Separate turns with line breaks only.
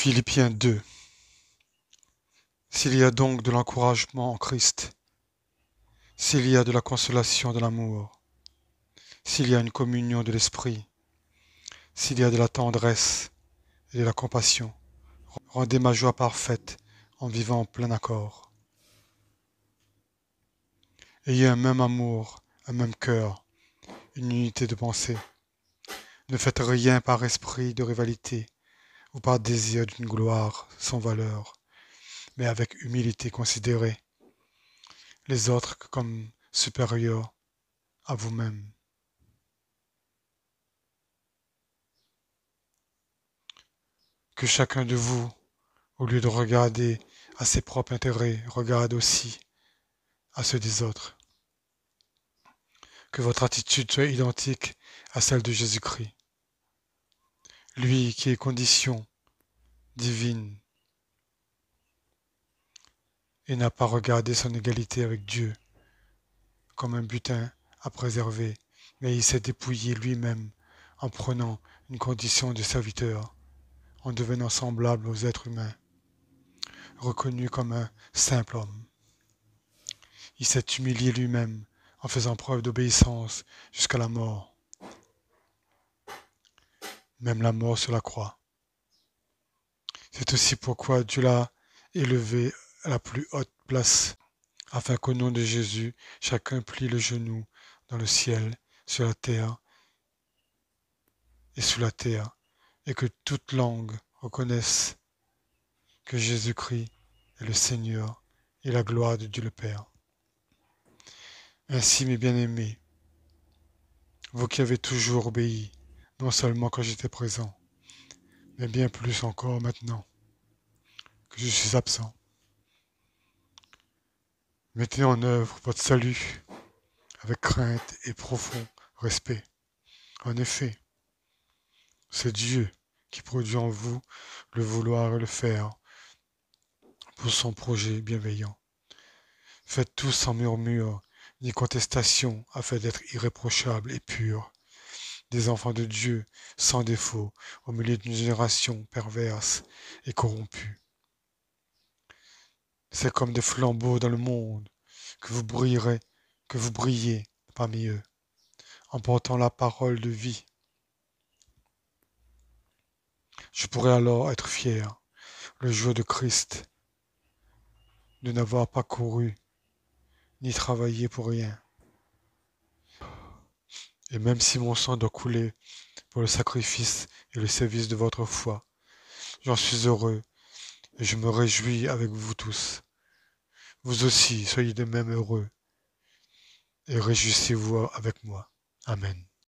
Philippiens 2. S'il y a donc de l'encouragement en Christ, s'il y a de la consolation de l'amour, s'il y a une communion de l'esprit, s'il y a de la tendresse et de la compassion, rendez ma joie parfaite en vivant en plein accord. Ayez un même amour, un même cœur, une unité de pensée. Ne faites rien par esprit de rivalité ou par désir d'une gloire sans valeur, mais avec humilité considérez les autres comme supérieurs à vous-même. Que chacun de vous, au lieu de regarder à ses propres intérêts, regarde aussi à ceux des autres. Que votre attitude soit identique à celle de Jésus-Christ, lui qui est condition divine et n'a pas regardé son égalité avec Dieu comme un butin à préserver, mais il s'est dépouillé lui-même en prenant une condition de serviteur, en devenant semblable aux êtres humains, reconnu comme un simple homme. Il s'est humilié lui-même en faisant preuve d'obéissance jusqu'à la mort, même la mort sur la croix. C'est aussi pourquoi Dieu l'a élevé à la plus haute place, afin qu'au nom de Jésus, chacun plie le genou dans le ciel, sur la terre et sous la terre, et que toute langue reconnaisse que Jésus-Christ est le Seigneur et la gloire de Dieu le Père. Ainsi, mes bien-aimés, vous qui avez toujours obéi, non seulement quand j'étais présent, mais bien plus encore maintenant que je suis absent, mettez en œuvre votre salut avec crainte et profond respect. En effet, c'est Dieu qui produit en vous le vouloir et le faire pour son projet bienveillant. Faites tout sans murmure ni contestation afin d'être irréprochables et purs, des enfants de Dieu sans défaut au milieu d'une génération perverse et corrompue. C'est comme des flambeaux dans le monde que vous brillez parmi eux, en portant la parole de vie. Je pourrais alors être fier, le jour de Christ, de n'avoir pas couru ni travaillé pour rien. Et même si mon sang doit couler pour le sacrifice et le service de votre foi, j'en suis heureux et je me réjouis avec vous tous. Vous aussi, soyez de même heureux et réjouissez-vous avec moi. Amen.